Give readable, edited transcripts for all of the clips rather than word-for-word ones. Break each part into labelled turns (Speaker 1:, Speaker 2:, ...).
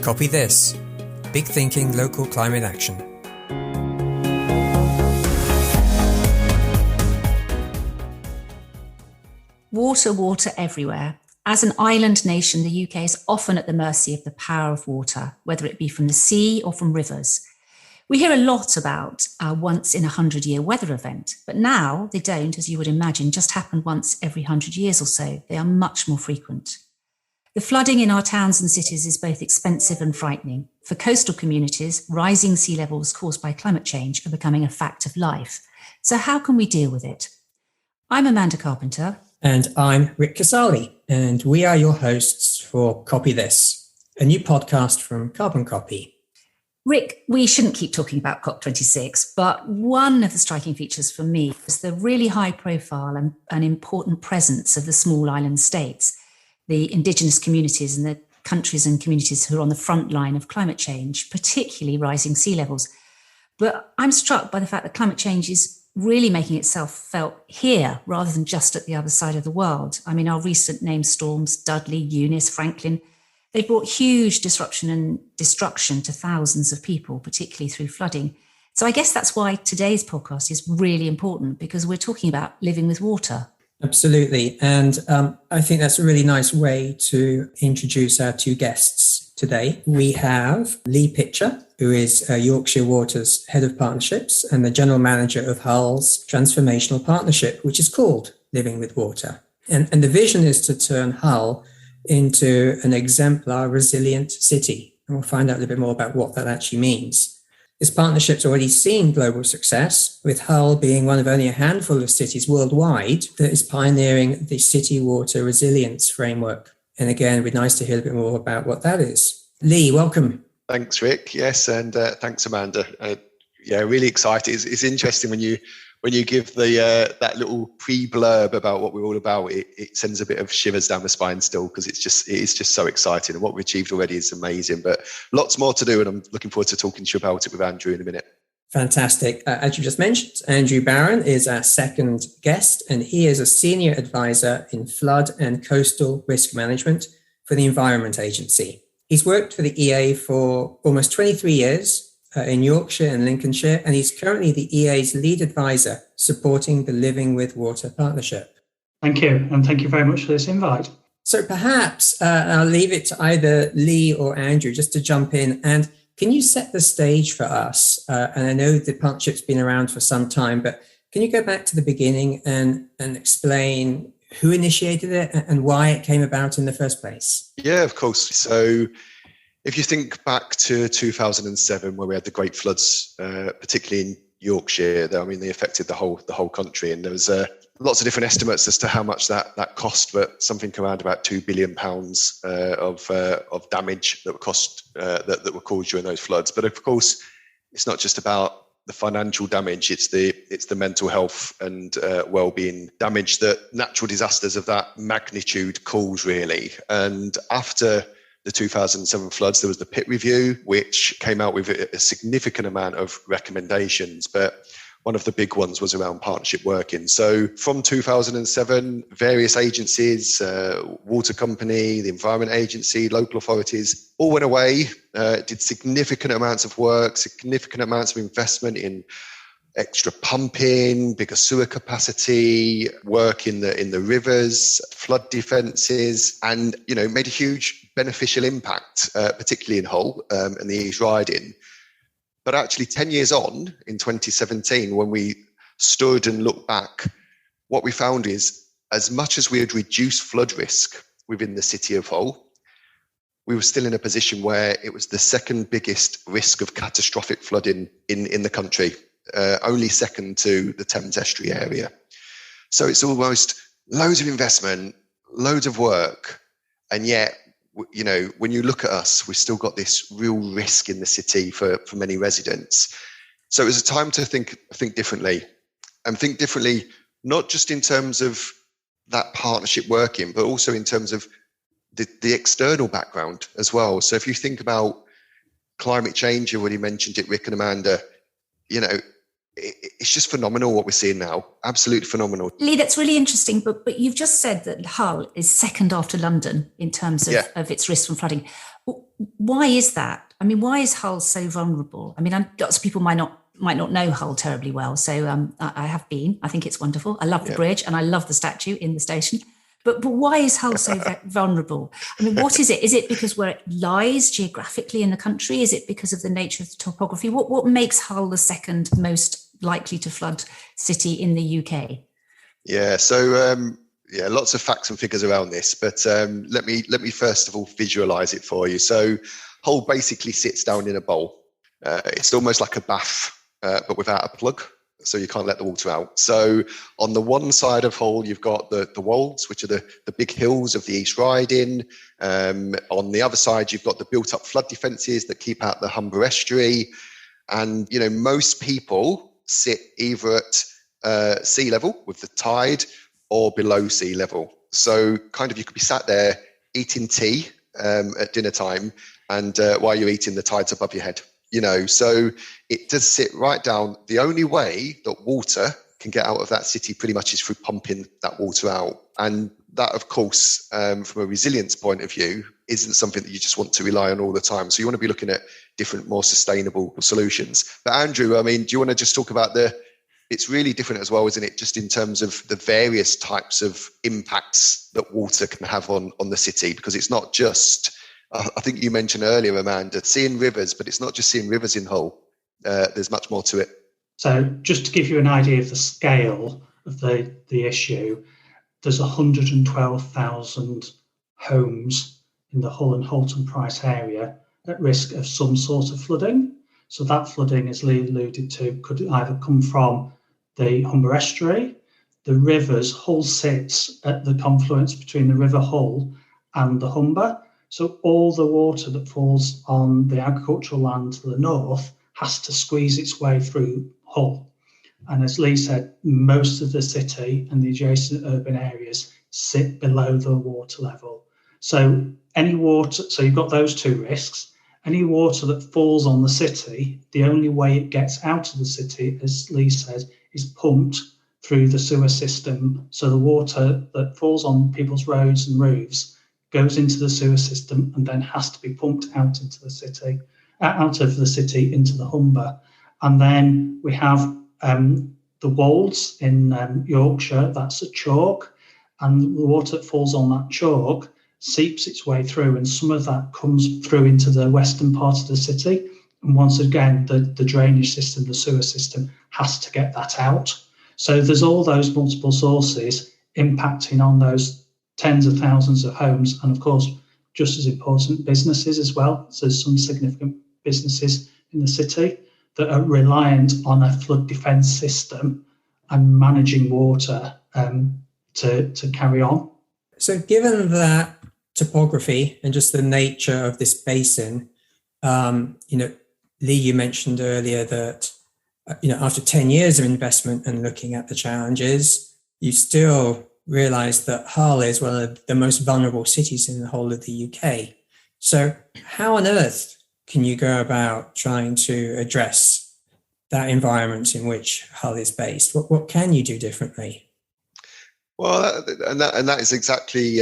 Speaker 1: Copy this. Big Thinking Local Climate Action.
Speaker 2: Water, water everywhere. As an island nation, the UK is often at the mercy of the power of water, whether it be from the sea or from rivers. We hear a lot about our once in 100-year weather event, but now they don't, as you would imagine, just happen once every 100 years or so. They are much more frequent. The flooding in our towns and cities is both expensive and frightening. For coastal communities, rising sea levels caused by climate change are becoming a fact of life. So how can we deal with it? I'm Amanda Carpenter.
Speaker 1: And I'm Rick Casali, and we are your hosts for Copy This, a new podcast from Carbon Copy.
Speaker 2: Rick, we shouldn't keep talking about COP26, but one of the striking features for me is the really high profile and important presence of the small island states, the indigenous communities and the countries and communities who are on the front line of climate change, particularly rising sea levels. But I'm struck by the fact that climate change is really making itself felt here rather than just at the other side of the world. I mean, our recent named storms, Dudley, Eunice, Franklin, they brought huge disruption and destruction to thousands of people, particularly through flooding. So I guess that's why today's podcast is really important, because we're talking about living with water.
Speaker 1: Absolutely. And I think that's a really nice way to introduce our two guests today. We have Lee Pitcher, who is Yorkshire Water's Head of Partnerships and the General Manager of Hull's Transformational Partnership, which is called Living with Water. And the vision is to turn Hull into an exemplar, resilient city. And we'll find out a little bit more about what that actually means. This partnership's already seen global success, with Hull being one of only a handful of cities worldwide that is pioneering the City Water Resilience Framework. And again, it'd be nice to hear a bit more about what that is. Lee, welcome.
Speaker 3: Thanks, Rick. Yes, and thanks, Amanda. Really excited. It's interesting when you give the that little pre-blurb about what we're all about. It sends a bit of shivers down the spine still, because it is just so exciting, and what we've achieved already is amazing. But lots more to do, and I'm looking forward to talking to you about it with Andrew in a minute.
Speaker 1: Fantastic. As you just mentioned, Andrew Barron is our second guest, and he is a senior advisor in flood and coastal risk management for the Environment Agency. He's worked for the EA for almost 23 years in Yorkshire and Lincolnshire, and he's currently the EA's lead advisor supporting the Living with Water partnership.
Speaker 4: Thank you, and thank you very much for this invite.
Speaker 1: So perhaps I'll leave it to either Lee or Andrew just to jump in, and can you set the stage for us? And I know the partnership's been around for some time, but can you go back to the beginning and explain who initiated it and why it came about in the first place?
Speaker 3: Yeah, of course. So if you think back to 2007, where we had the great floods, particularly in Yorkshire, they affected the whole country, and there was lots of different estimates as to how much that cost, but something around about £2 billion of damage that were caused during those floods. But of course, it's not just about the financial damage; it's the mental health and well-being damage that natural disasters of that magnitude cause, really. And after the 2007 floods, there was the Pitt Review, which came out with a significant amount of recommendations, but one of the big ones was around partnership working. So from 2007, various agencies, water company, the Environment Agency, local authorities, all went away, did significant amounts of work, significant amounts of investment in extra pumping, bigger sewer capacity, work in the rivers, flood defences, and made a huge beneficial impact, particularly in Hull and the East Riding. But actually 10 years on, in 2017, when we stood and looked back, what we found is, as much as we had reduced flood risk within the city of Hull, we were still in a position where it was the second biggest risk of catastrophic flooding in the country, only second to the Thames Estuary area. So it's almost loads of investment, loads of work, and yet, when you look at us, we've still got this real risk in the city for many residents. So it was a time to think differently, and think differently, not just in terms of that partnership working, but also in terms of the external background as well. So if you think about climate change, you already mentioned it, Rick and Amanda, it's just phenomenal what we're seeing now. Absolutely phenomenal.
Speaker 2: Lee, that's really interesting. But you've just said that Hull is second after London in terms of its risk from flooding. Why is that? I mean, why is Hull so vulnerable? I mean, lots of people might not know Hull terribly well. So I have been. I think it's wonderful. I love the bridge and I love the statue in the station. But why is Hull so vulnerable? I mean, what is it? Is it because where it lies geographically in the country? Is it because of the nature of the topography? What makes Hull the second most likely to flood city in the UK?
Speaker 3: Yeah, so lots of facts and figures around this, but let me first of all visualize it for you. So Hull basically sits down in a bowl. It's almost like a bath, but without a plug. So you can't let the water out. So on the one side of Hull, you've got the wolds, which are the big hills of the East Riding. On the other side, you've got the built-up flood defences that keep out the Humber estuary. And, most people sit either at sea level with the tide or below sea level. So kind of you could be sat there eating tea at dinner time, and while you're eating, the tide's above your head. So it does sit right down. The only way that water can get out of that city pretty much is through pumping that water out. And that, of course, from a resilience point of view, isn't something that you just want to rely on all the time. So you want to be looking at different, more sustainable solutions. But Andrew, I mean, do you want to just talk about it's really different as well, isn't it? Just in terms of the various types of impacts that water can have on the city, because it's not just, I think you mentioned earlier, Amanda, seeing rivers, but it's not just seeing rivers in Hull. There's much more to it.
Speaker 4: So just to give you an idea of the scale of the issue, there's 112,000 homes in the Hull and Halton Price area at risk of some sort of flooding. So that flooding, as Lee alluded to, could either come from the Humber estuary, the rivers. Hull sits at the confluence between the River Hull and the Humber. So all the water that falls on the agricultural land to the north has to squeeze its way through Hull. And as Lee said, most of the city and the adjacent urban areas sit below the water level. So so you've got those two risks. Any water that falls on the city, the only way it gets out of the city, as Lee said, is pumped through the sewer system. So the water that falls on people's roads and roofs goes into the sewer system and then has to be pumped out into the city, out of the city into the Humber. And then we have the Wolds in Yorkshire. That's a chalk, and the water that falls on that chalk seeps its way through, and some of that comes through into the western part of the city. And once again, the drainage system, the sewer system, has to get that out. So there's all those multiple sources impacting on those tens of thousands of homes, and of course, just as important, businesses as well. So there's some significant businesses in the city that are reliant on a flood defence system and managing water to carry on.
Speaker 1: So given that topography and just the nature of this basin, Lee, you mentioned earlier that, after 10 years of investment and looking at the challenges, you still realised that Hull is one of the most vulnerable cities in the whole of the UK. So how on earth can you go about trying to address that environment in which Hull is based? What can you do differently?
Speaker 3: Well, that is exactly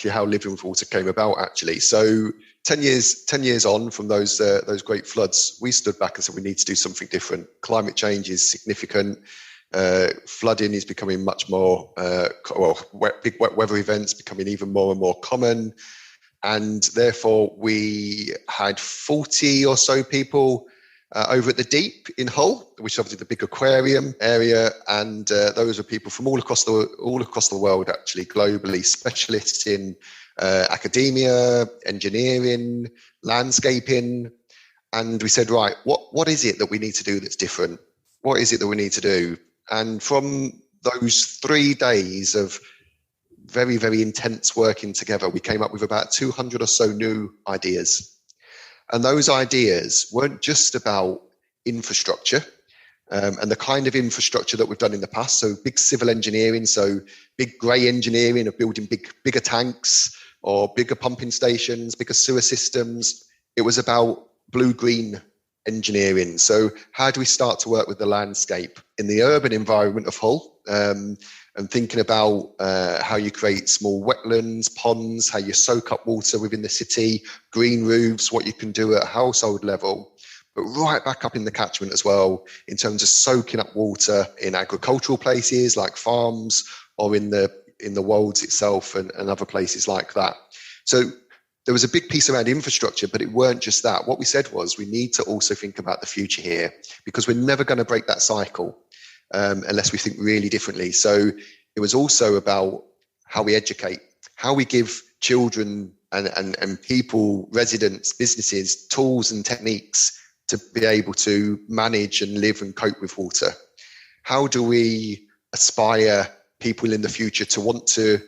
Speaker 3: how Living with Water came about, actually. So 10 years on from those great floods, we stood back and said we need to do something different. Climate change is significant. Flooding is becoming much more, big wet weather events becoming even more and more common. And therefore, we had 40 or so people over at the Deep in Hull, which is obviously the big aquarium area, and those are people from all across the world, actually, globally, specialists in academia, engineering, landscaping. And we said, right, what is it that we need to do that's different? What is it that we need to do? And from those 3 days of very, very intense working together, we came up with about 200 or so new ideas. And those ideas weren't just about infrastructure and the kind of infrastructure that we've done in the past. So big civil engineering, so big grey engineering of building bigger tanks or bigger pumping stations, bigger sewer systems. It was about blue-green engineering. So how do we start to work with the landscape in the urban environment of Hull, and thinking about how you create small wetlands, ponds, how you soak up water within the city, green roofs, what you can do at a household level, but right back up in the catchment as well, in terms of soaking up water in agricultural places like farms, or in the wolds itself, and other places like that. So there was a big piece around infrastructure, but it weren't just that. What we said was we need to also think about the future here, because we're never going to break that cycle unless we think really differently. So it was also about how we educate, how we give children and people, residents, businesses, tools and techniques to be able to manage and live and cope with water. How do we aspire people in the future to want to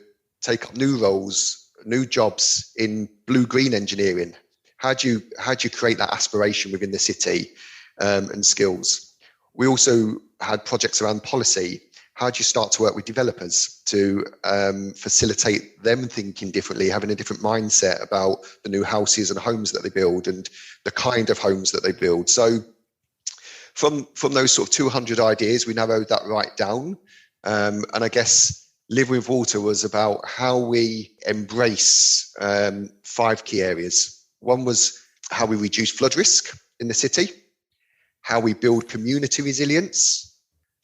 Speaker 3: take up new roles, new jobs in blue-green engineering? How do you create that aspiration within the city, and skills? We also had projects around policy. How do you start to work with developers to facilitate them thinking differently, having a different mindset about the new houses and homes that they build and the kind of homes that they build? So from those sort of 200 ideas, we narrowed that right down. And I guess Living with Water was about how we embrace 5 key areas. One was how we reduce flood risk in the city, how we build community resilience,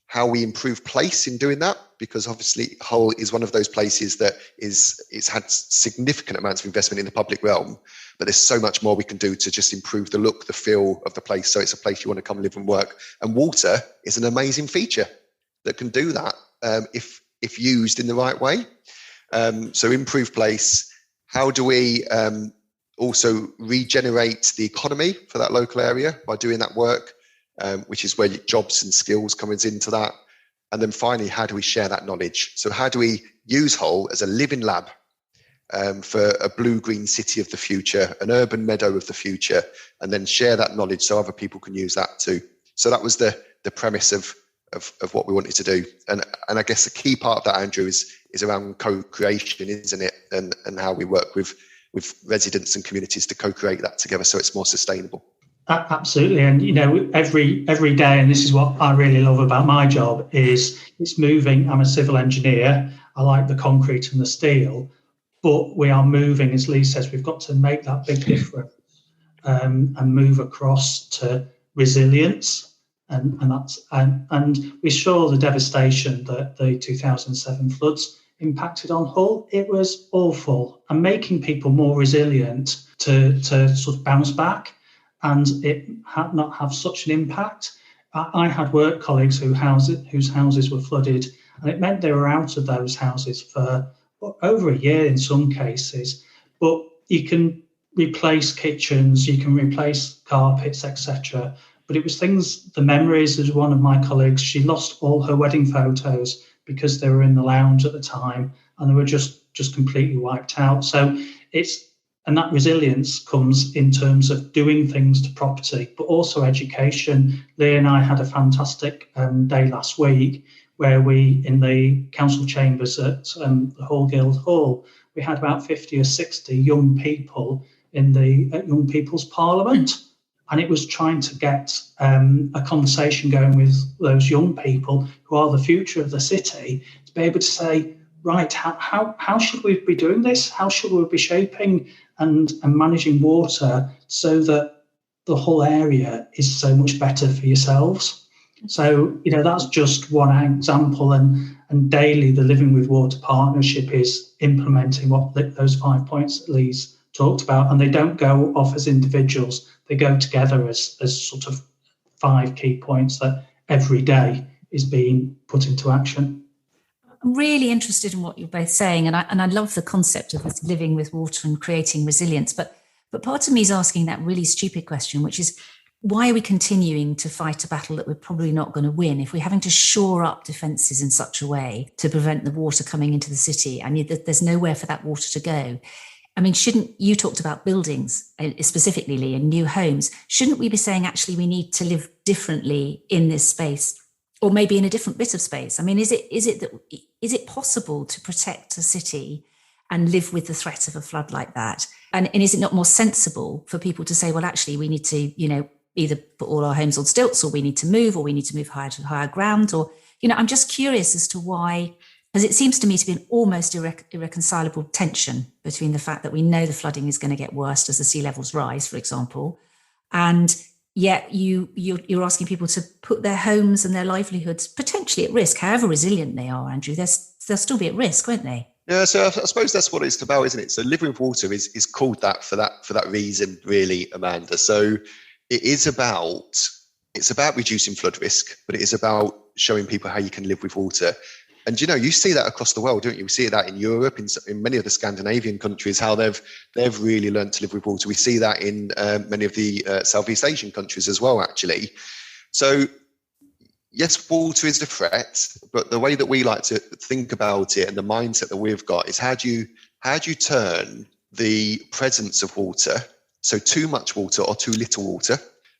Speaker 3: how we improve place in doing that, because obviously Hull is one of those places that it's had significant amounts of investment in the public realm, but there's so much more we can do to just improve the look, the feel of the place, so it's a place you want to come live and work. And water is an amazing feature that can do that if used in the right way. So improve place. How do we also regenerate the economy for that local area by doing that work, which is where jobs and skills comes into that. And then finally, how do we share that knowledge? So how do we use Hull as a living lab for a blue-green city of the future, an urban meadow of the future, and then share that knowledge so other people can use that too. So that was the premise of what we wanted to do. And I guess the key part of that, Andrew, is around co-creation, isn't it? And how we work with residents and communities to co-create that together so it's more sustainable.
Speaker 4: Absolutely. And, every day, and this is what I really love about my job, is it's moving. I'm a civil engineer. I like the concrete and the steel, but we are moving, as Lee says, we've got to make that big difference and move across to resilience. And we saw the devastation that the 2007 floods impacted on Hull. It was awful, and making people more resilient to sort of bounce back and it had not have such an impact. I had work colleagues whose houses were flooded, and it meant they were out of those houses for over a year in some cases. But you can replace kitchens, you can replace carpets, etc. But it was things, the memories. As one of my colleagues, she lost all her wedding photos because they were in the lounge at the time and they were just completely wiped out. So and that resilience comes in terms of doing things to property, but also education. Lee and I had a fantastic day last week where we, in the council chambers at the Hull Guild Hall, we had about 50 or 60 young people in the Young People's Parliament. And it was trying to get a conversation going with those young people who are the future of the city, to be able to say, right, how should we be doing this? How should we be shaping and managing water so that the whole area is so much better for yourselves? So, that's just one example. And daily, the Living with Water Partnership is implementing those 5 points that Lee's talked about. And they don't go off as individuals. They go together as sort of 5 key points that every day is being put into action.
Speaker 2: I'm really interested in what you're both saying, and I love the concept of living with water and creating resilience. But part of me is asking that really stupid question, which is, why are we continuing to fight a battle that we're probably not going to win if we're having to shore up defences in such a way to prevent the water coming into the city, and there's nowhere for that water to go? I mean, you talked about buildings specifically, Lee, and new homes. Shouldn't we be saying, actually, we need to live differently in this space, or maybe in a different bit of space? I mean, is it possible to protect a city and live with the threat of a flood like that? And is it not more sensible for people to say, well, actually, we need to, either put all our homes on stilts, or we need to move higher to higher ground, or, I'm just curious as to why, because it seems to me to be an almost irreconcilable tension between the fact that we know the flooding is going to get worse as the sea levels rise, for example, and yet you're asking people to put their homes and their livelihoods potentially at risk, however resilient they are, Andrew. They'll still be at risk, won't they?
Speaker 3: Yeah, so I suppose that's what it's about, isn't it? So living with water is called that for that reason, really, Amanda. So it's about reducing flood risk, but it is about showing people how you can live with water. And you see that across the world, don't you? We see that in Europe, in many of the Scandinavian countries, how they've really learned to live with water. We see that in many of the Southeast Asian countries as well, actually. So yes, water is a threat, but the way that we like to think about it and the mindset that we've got is how do you turn the presence of water, so too much water or too little water,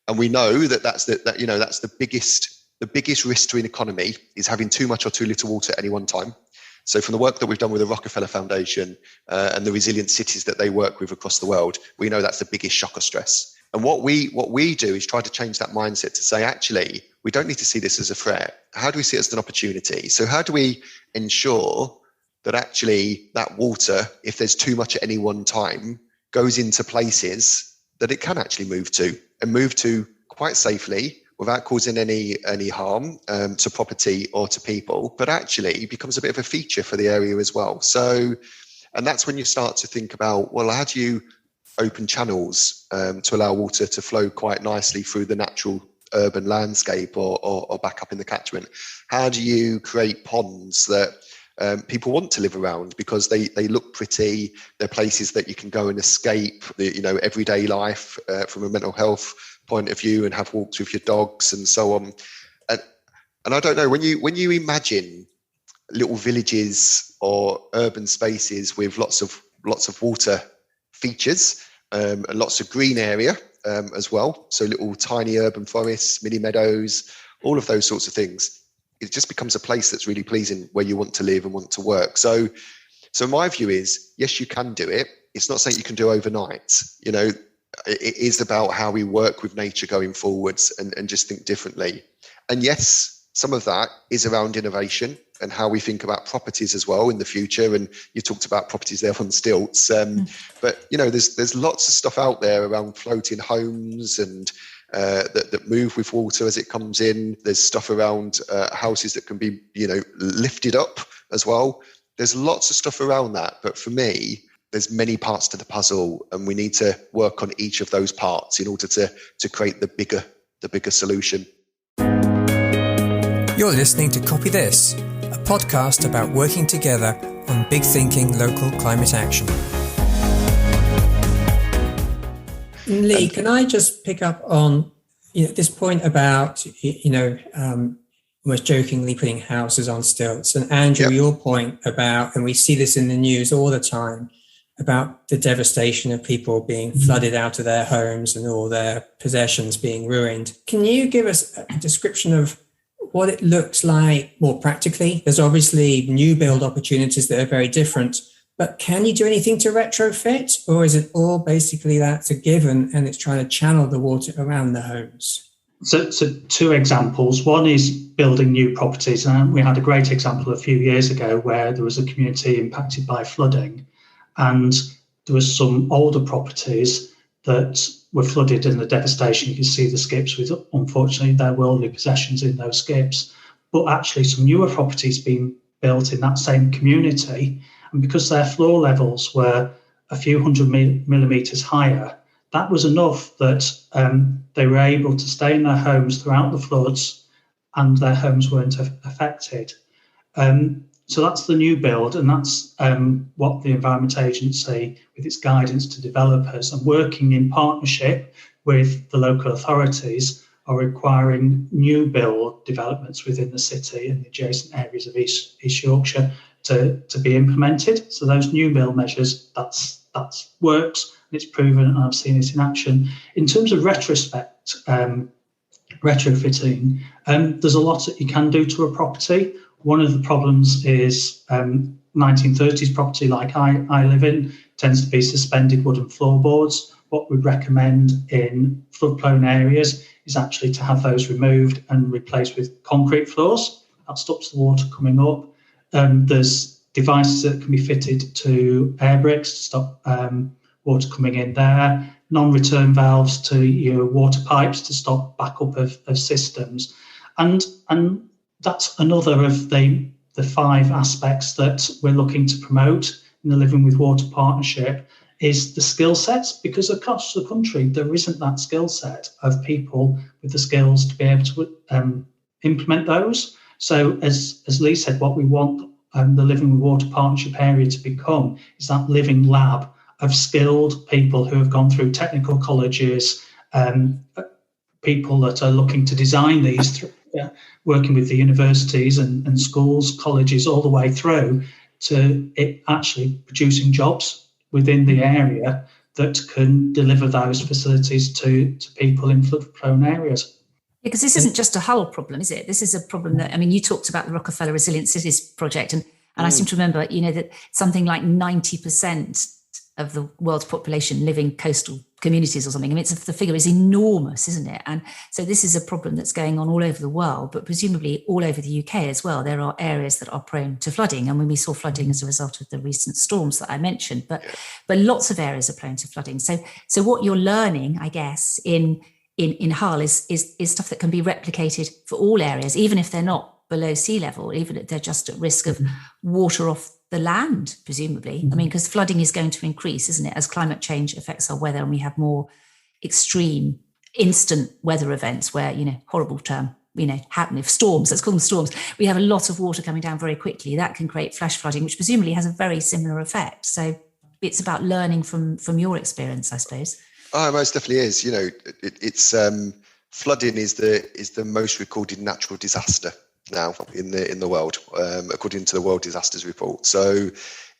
Speaker 3: and we know that's the biggest risk to an economy is having too much or too little water at any one time. So from the work that we've done with the Rockefeller Foundation and the resilient cities that they work with across the world, we know that's the biggest shock or stress. And what we do is try to change that mindset to say, actually, we don't need to see this as a threat. How do we see it as an opportunity? So how do we ensure that actually that water, if there's too much at any one time, goes into places that it can actually move to quite safely without causing any harm to property or to people, but actually becomes a bit of a feature for the area as well. So, and that's when you start to think about, well, how do you open channels to allow water to flow quite nicely through the natural urban landscape or back up in the catchment? How do you create ponds that people want to live around because they look pretty? They're places that you can go and escape the everyday life from a mental health point of view and have walks with your dogs and so on. And I don't know, when you imagine little villages or urban spaces with lots of water features and lots of green area as well, so little tiny urban forests, mini meadows, all of those sorts of things, it just becomes a place that's really pleasing where you want to live and want to work. So my view is, yes, you can do it. It's not something you can do overnight. It is about how we work with nature going forwards and just think differently. And yes, some of that is around innovation and how we think about properties as well in the future. And you talked about properties there on stilts. But, there's lots of stuff out there around floating homes and that move with water as it comes in. There's stuff around houses that can be, lifted up as well. There's lots of stuff around that. But for me, there's many parts to the puzzle, and we need to work on each of those parts in order to create the bigger solution.
Speaker 1: You're listening to Copy This, a podcast about working together on big thinking local climate action. Lee, can I just pick up on this point about almost jokingly putting houses on stilts, and Andrew, your point about, and we see this in the news all the time, about the devastation of people being flooded out of their homes and all their possessions being ruined. Can you give us a description of what it looks like more practically? There's obviously new build opportunities that are very different, but can you do anything to retrofit, or is it all basically that's a given and it's trying to channel the water around the homes?
Speaker 4: So two examples. One is building new properties. And we had a great example a few years ago where there was a community impacted by flooding, and there was some older properties that were flooded in the devastation. You can see the skips with, unfortunately, their worldly possessions in those skips. But actually some newer properties being built in that same community, and because their floor levels were a few hundred millimetres higher, that was enough that they were able to stay in their homes throughout the floods and their homes weren't affected. So that's the new build, and that's what the Environment Agency, with its guidance to developers and working in partnership with the local authorities, are requiring new build developments within the city and the adjacent areas of East Yorkshire to be implemented. So those new build measures, that's works, and it's proven, and I've seen it in action. In terms of retrofitting, there's a lot that you can do to a property. One of the problems is 1930s property like I live in tends to be suspended wooden floorboards. what we recommend in flood-prone areas is actually to have those removed and replaced with concrete floors. That stops the water coming up. There's devices that can be fitted to air bricks to stop water coming in there, non-return valves to your water pipes to stop backup of systems. And that's another of the 5 aspects that we're looking to promote in the Living with Water Partnership is the skill sets, because across the country there isn't that skill set of people with the skills to be able to implement those. So as Lee said, what we want the Living with Water Partnership area to become is that living lab of skilled people who have gone through technical colleges, people that are looking to design these, working with the universities and schools, colleges, all the way through to it actually producing jobs within the area that can deliver those facilities to people in flood-prone areas.
Speaker 2: Because this isn't just a Hull problem, is it? This is a problem that, I mean, you talked about the Rockefeller Resilient Cities project, and I seem to remember, that something like 90% of the world's population live in coastal communities or something. I mean, the figure is enormous, isn't it? And so this is a problem that's going on all over the world, but presumably all over the UK as well. There are areas that are prone to flooding. And when we saw flooding as a result of the recent storms that I mentioned, but lots of areas are prone to flooding. So what you're learning, I guess, in Hull is stuff that can be replicated for all areas, even if they're not below sea level, even if they're just at risk of water off the land, presumably. I mean, because flooding is going to increase, isn't it, as climate change affects our weather and we have more extreme, instant weather events where, horrible term, happen. If storms, let's call them storms, we have a lot of water coming down very quickly. That can create flash flooding, which presumably has a very similar effect. So it's about learning from your experience, I suppose.
Speaker 3: Oh, it most definitely is. It's flooding is the most recorded natural disaster now in the world, according to the World Disasters Report. So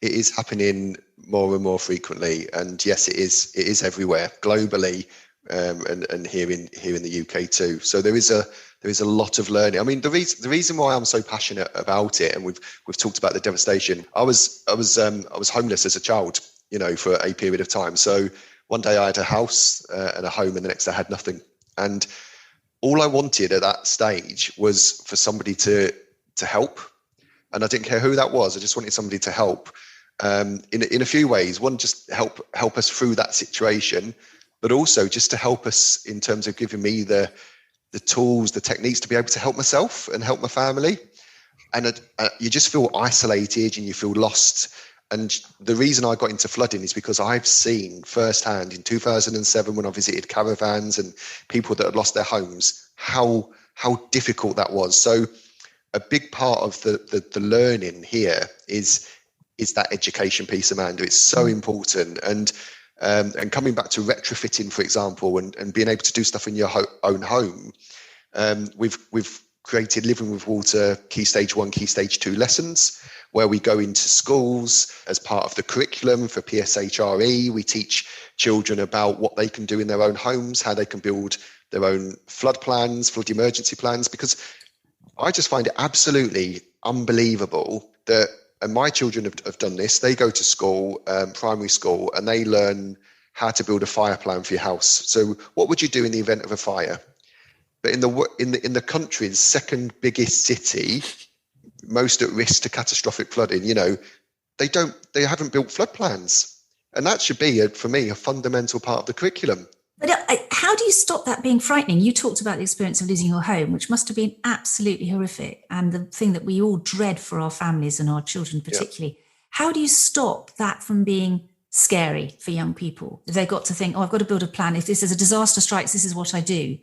Speaker 3: it is happening more and more frequently, and yes, it is everywhere globally, and here in the UK too. So there is a lot of learning. I mean, the reason why I'm so passionate about it, and we've talked about the devastation. I was homeless as a child, for a period of time. So one day I had a house and a home, and the next day I had nothing. And all I wanted at that stage was for somebody to help. And I didn't care who that was. I just wanted somebody to help in a few ways. One, just help us through that situation, but also just to help us in terms of giving me the tools, the techniques to be able to help myself and help my family. And you just feel isolated and you feel lost. And the reason I got into flooding is because I've seen firsthand in 2007 when I visited caravans and people that had lost their homes, how difficult that was. So a big part of the learning here is that education piece, Amanda. It's so important. And coming back to retrofitting, for example, and being able to do stuff in your own home, we've created Living with Water Key Stage 1, Key Stage 2 lessons, where we go into schools as part of the curriculum for PSHRE. We teach children about what they can do in their own homes, how they can build their own flood plans, flood emergency plans, because I just find it absolutely unbelievable that, and my children have done this, they go to school, primary school, and they learn how to build a fire plan for your house. So what would you do in the event of a fire? But in the country's second biggest city, most at risk to catastrophic flooding, they haven't built flood plans, and that should be, for me, a fundamental part of the curriculum.
Speaker 2: But how do you stop that being frightening? You talked about the experience of losing your home, which must have been absolutely horrific, and the thing that we all dread for our families and our children particularly. Yeah. How do you stop that from being scary for young people? They've got to think, I've got to build a plan. If this is a disaster strikes, this is what I do.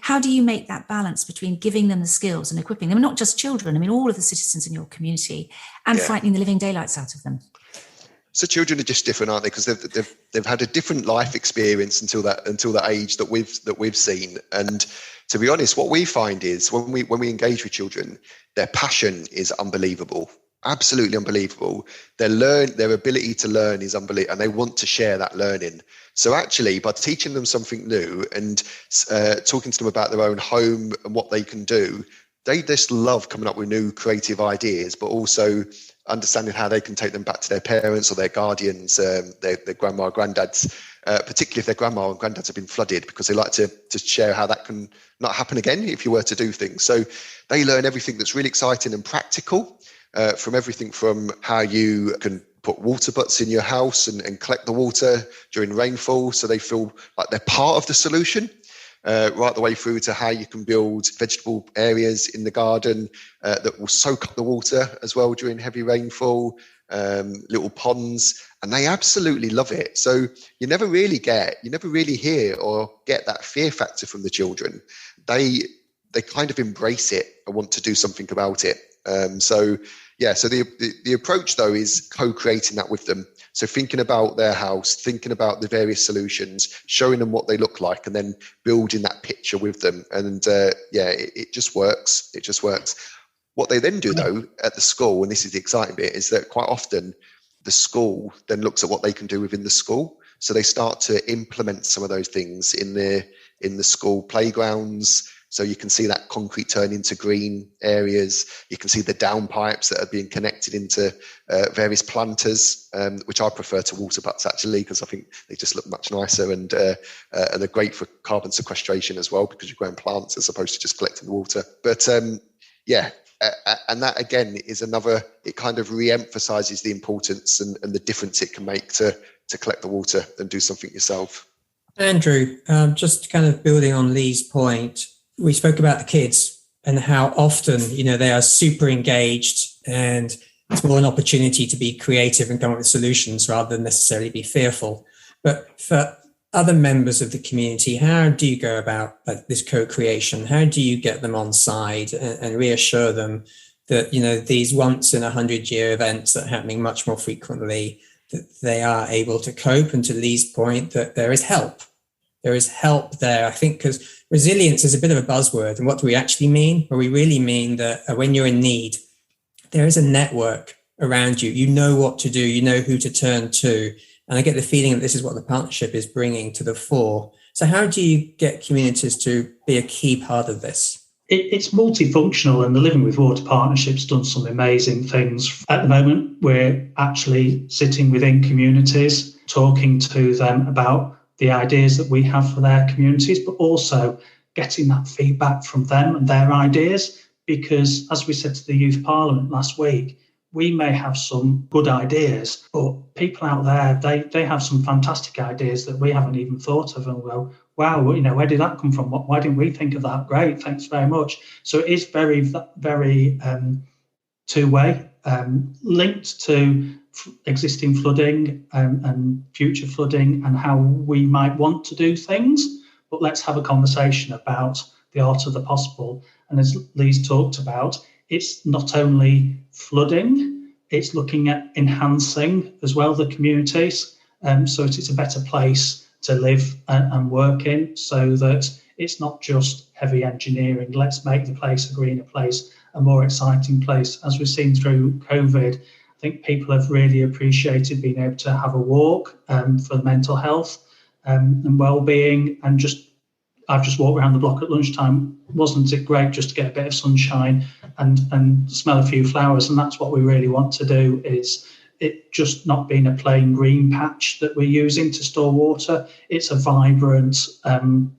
Speaker 2: How do you make that balance between giving them the skills and equipping them, not just children, all of the citizens in your community, and frightening the living daylights out of them?
Speaker 3: So children are just different, aren't they? Because they've had a different life experience until that age that we've seen. And to be honest, what we find is when we engage with children, their passion is unbelievable. Absolutely unbelievable. Their ability to learn is unbelievable, and they want to share that learning. So actually, by teaching them something new and talking to them about their own home and what they can do, they just love coming up with new creative ideas, but also understanding how they can take them back to their parents or their guardians, their grandma or granddads, particularly if their grandma and granddads have been flooded, because they like to share how that can not happen again if you were to do things. So they learn everything that's really exciting and practical, from everything from how you can put water butts in your house and collect the water during rainfall, so they feel like they're part of the solution, right the way through to how you can build vegetable areas in the garden that will soak up the water as well during heavy rainfall, little ponds, and they absolutely love it. So you never really hear or get that fear factor from the children. They kind of embrace it and want to do something about it. So the approach though is co-creating that with them. So thinking about their house, thinking about the various solutions, showing them what they look like, and then building that picture with them. And it just works. It just works. What they then do though at the school, and this is the exciting bit, is that quite often the school then looks at what they can do within the school. So they start to implement some of those things in the school playgrounds. So you can see that concrete turn into green areas. You can see the downpipes that are being connected into various planters, which I prefer to water butts actually, because I think they just look much nicer, and they're great for carbon sequestration as well, because you're growing plants as opposed to just collecting the water. But and that again is another, it kind of re-emphasizes the importance and the difference it can make to collect the water and do something yourself.
Speaker 1: Andrew, just kind of building on Lee's point, we spoke about the kids and how often, they are super engaged, and it's more an opportunity to be creative and come up with solutions rather than necessarily be fearful. But for other members of the community, how do you go about this co-creation? How do you get them on side and reassure them that, these once in 100-year events that are happening much more frequently, that they are able to cope? And to Lee's point, that there is help. There is help there, I think, because resilience is a bit of a buzzword. And what do we actually mean? Well, we really mean that when you're in need, there is a network around you. You know what to do. You know who to turn to. And I get the feeling that this is what the partnership is bringing to the fore. So how do you get communities to be a key part of this?
Speaker 4: It's multifunctional, and the Living with Water Partnership's done some amazing things. At the moment, we're actually sitting within communities, talking to them about the ideas that we have for their communities, but also getting that feedback from them and their ideas. Because as we said to the Youth Parliament last week, we may have some good ideas, but people out there, they have some fantastic ideas that we haven't even thought of, and go, wow, where did that come from? Why didn't we think of that? Great, thanks very much. So it is very, very two-way, linked to existing flooding and future flooding and how we might want to do things. But let's have a conversation about the art of the possible. And as Lee's talked about, it's not only flooding, it's looking at enhancing as well the communities, so it's a better place to live and work in, so that it's not just heavy engineering. Let's make the place a greener place, a more exciting place. As we've seen through COVID, I think people have really appreciated being able to have a walk for mental health and well-being, and I've just walked around the block at lunchtime. Wasn't it great just to get a bit of sunshine and smell a few flowers? And that's what we really want to do, is it just not being a plain green patch that we're using to store water. It's a vibrant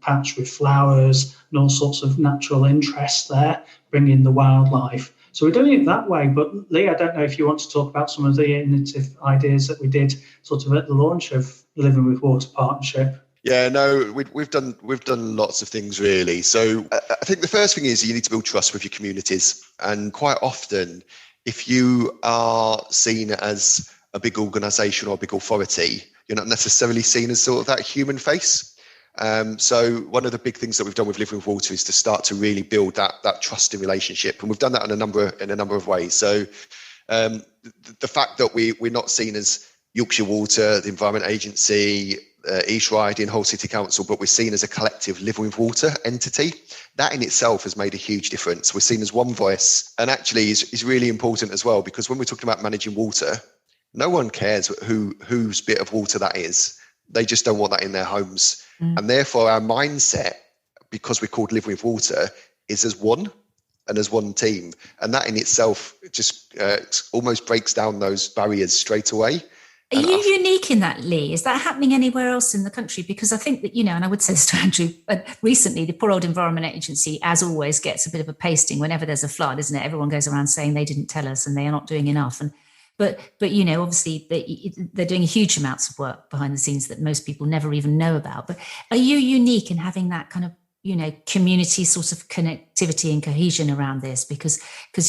Speaker 4: patch with flowers and all sorts of natural interests there, bringing the wildlife. So we're doing it that way. But Lee, I don't know if you want to talk about some of the innovative ideas that we did sort of at the launch of the Living with Water Partnership.
Speaker 3: Yeah, no, we've done lots of things really. So I think the first thing is you need to build trust with your communities, and quite often, if you are seen as a big organisation or a big authority, you're not necessarily seen as sort of that human face. So one of the big things that we've done with Living with Water is to start to really build that trusting relationship, and we've done that in a number of ways. So the fact that we're not seen as Yorkshire Water, the Environment Agency, East Riding, Whole City Council, but we're seen as a collective Living with Water entity. That in itself has made a huge difference. We're seen as one voice, and actually is really important as well, because when we're talking about managing water, no one cares whose bit of water that is. They just don't want that in their homes. And therefore our mindset, because we're called Living with Water, is as one. and as one team. And that in itself just almost breaks down those barriers straight away.
Speaker 2: Are you unique in that, Lee? Is that happening anywhere else in the country? Because I think that, and I would say this to Andrew, recently the poor old Environment Agency, as always, gets a bit of a pasting whenever there's a flood, isn't it? Everyone goes around saying they didn't tell us and they are not doing enough. But obviously they're doing huge amounts of work behind the scenes that most people never even know about. But are you unique in having that kind of community sort of connectivity and cohesion around this? Because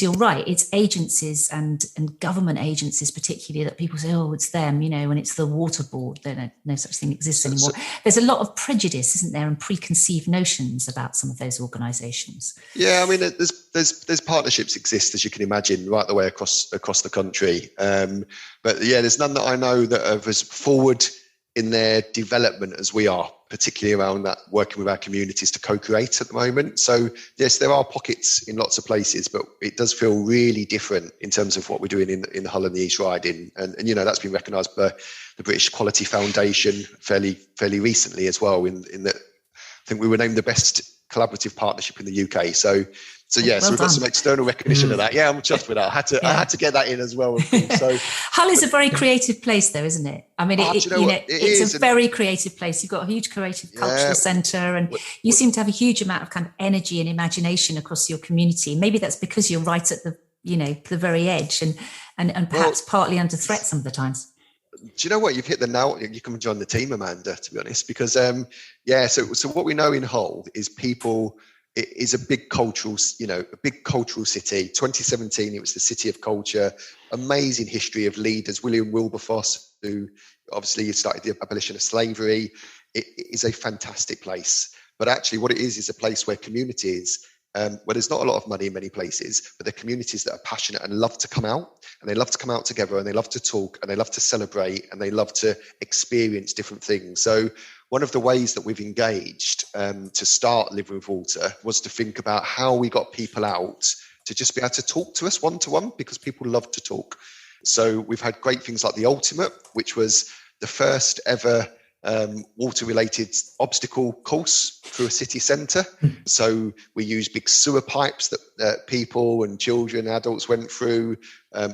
Speaker 2: you're right, it's agencies and government agencies particularly that people say, oh, it's them, when it's the water board, no such thing exists anymore. There's a lot of prejudice, isn't there, and preconceived notions about some of those organisations.
Speaker 3: Yeah, I mean, there's partnerships exist, as you can imagine, right the way across the country. But yeah, there's none that I know that are as forward in their development as we are, particularly around that, working with our communities to co-create at the moment. So yes, there are pockets in lots of places, but it does feel really different in terms of what we're doing in Hull and the East Riding. And that's been recognised by the British Quality Foundation fairly recently as well, in that I think we were named the best collaborative partnership in the UK. So yes, well, we've got some external recognition of that. Yeah, I'm chuffed with that. I had to get that in as well. So
Speaker 2: Hull is a very creative place, though, isn't it? I mean, it's a very creative place. You've got a huge creative cultural centre, and you seem to have a huge amount of kind of energy and imagination across your community. Maybe that's because you're right at the the very edge, and perhaps partly under threat some of the times.
Speaker 3: Do you know what? You've hit the nail. You can join the team, Amanda, to be honest, because so what we know in Hull is people. It is a big cultural city. 2017, it was the City of Culture. Amazing history of leaders. William Wilberforce, who obviously started the abolition of slavery. It is a fantastic place. But actually what it is a place where communities, where there's not a lot of money in many places, but they're communities that are passionate and love to come out. And they love to come out together, and they love to talk, and they love to celebrate, and they love to experience different things. So one of the ways that we've engaged to start Living with Water was to think about how we got people out to just be able to talk to us one-to-one, because people love to talk. So we've had great things like the Ultimate, which was the first ever water-related obstacle course through a city centre. So we used big sewer pipes that people and children, adults went through.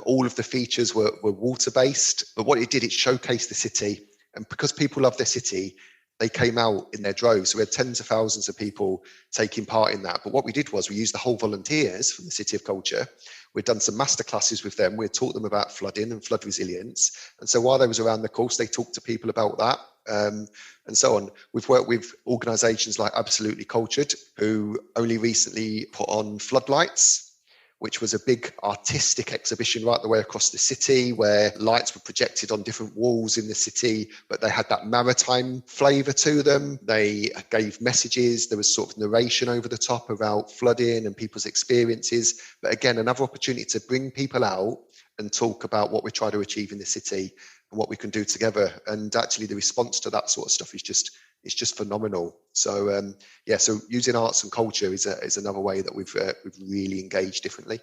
Speaker 3: All of the features were water-based. But what it did, it showcased the city. And because people love their city, they came out in their droves. So we had tens of thousands of people taking part in that. But what we did was we used the whole volunteers from the City of Culture. We'd done some masterclasses with them. We taught them about flooding and flood resilience. And so while they was around the course, they talked to people about that and so on. We've worked with organisations like Absolutely Cultured, who only recently put on floodlights, which was a big artistic exhibition right the way across the city, where lights were projected on different walls in the city, but they had that maritime flavour to them. They gave messages. There was sort of narration over the top about flooding and people's experiences. But again, another opportunity to bring people out and talk about what we're trying to achieve in the city and what we can do together. And actually the response to that sort of stuff is just phenomenal. So so using arts and culture is another way that we've really engaged differently.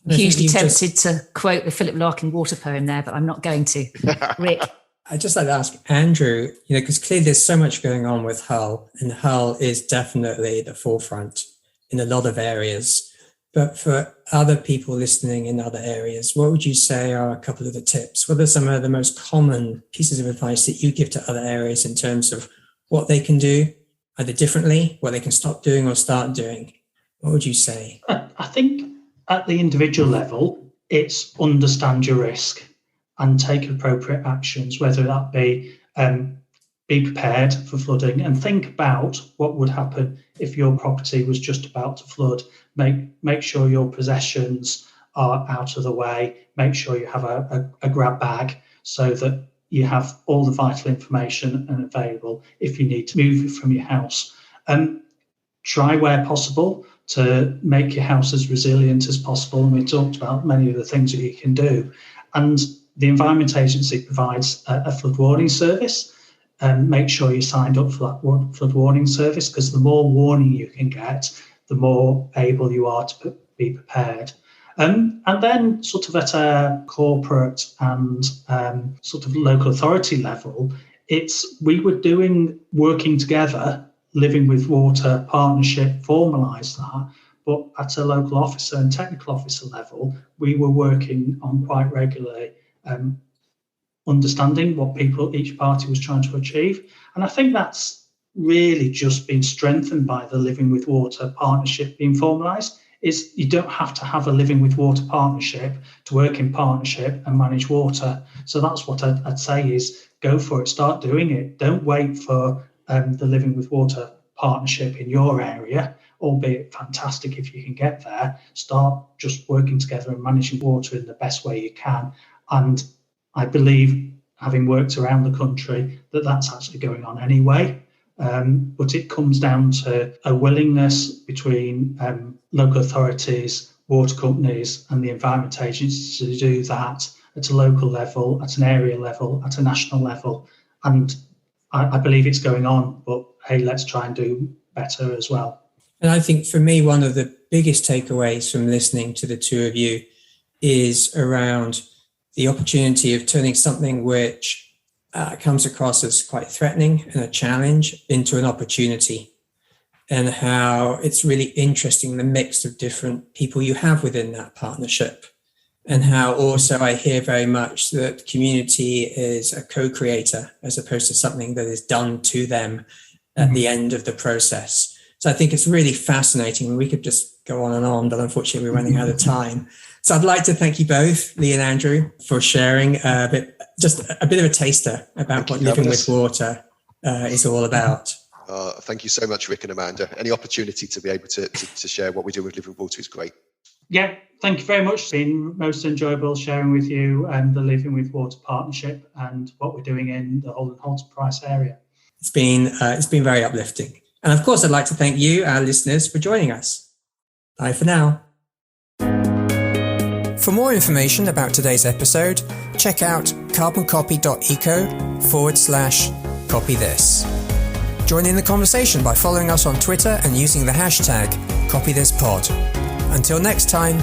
Speaker 2: Hugely tempted to quote the Philip Larkin water poem there, but I'm not going to. Rick.
Speaker 1: I'd just like to ask Andrew, because clearly there's so much going on with Hull, and Hull is definitely the forefront in a lot of areas. But for other people listening in other areas, what would you say are a couple of the tips? What are some of the most common pieces of advice that you give to other areas in terms of what they can do either differently, what they can stop doing or start doing? What would you say?
Speaker 4: I think at the individual level, it's understand your risk and take appropriate actions, whether that be prepared for flooding and think about what would happen if your property was just about to flood. Make sure your possessions are out of the way. Make sure you have a grab bag so that you have all the vital information and available if you need to move from your house. Try where possible to make your house as resilient as possible. And we talked about many of the things that you can do. And the Environment Agency provides a flood warning service. Make sure you signed up for that flood warning service, because the more warning you can get, the more able you are to be prepared. And then sort of at a corporate and sort of local authority level, we were working together, Living with Water partnership, formalised that, but at a local officer and technical officer level, we were working on quite regularly, understanding what each party was trying to achieve. And I think that's really just been strengthened by the Living with Water partnership being formalised. Is you don't have to have a Living with Water partnership to work in partnership and manage water. So that's what I'd say is go for it, start doing it. Don't wait for the Living with Water partnership in your area, albeit fantastic if you can get there. Start just working together and managing water in the best way you can. And I believe, having worked around the country, that that's actually going on anyway. But it comes down to a willingness between local authorities, water companies and the environment agencies to do that at a local level, at an area level, at a national level. And I believe it's going on, but hey, let's try and do better as well.
Speaker 1: And I think for me, one of the biggest takeaways from listening to the two of you is around the opportunity of turning something which comes across as quite threatening and a challenge into an opportunity, and how it's really interesting the mix of different people you have within that partnership, and how also I hear very much that community is a co-creator as opposed to something that is done to them at the end of the process. So I think it's really fascinating. We could just go on and on, but unfortunately we're running out of time. So I'd like to thank you both, Lee and Andrew, for sharing a bit of a taster about what Living with Water is all about.
Speaker 3: Thank you so much, Rick and Amanda. Any opportunity to be able to share what we do with Living with Water is great.
Speaker 4: Yeah, thank you very much. It's been most enjoyable sharing with you the Living with Water partnership and what we're doing in the Hull and Halton Price area.
Speaker 1: It's been very uplifting. And of course, I'd like to thank you, our listeners, for joining us. Bye for now. For more information about today's episode, check out carboncopy.eco/copythis. Join in the conversation by following us on Twitter and using the hashtag #CopyThisPod. Until next time,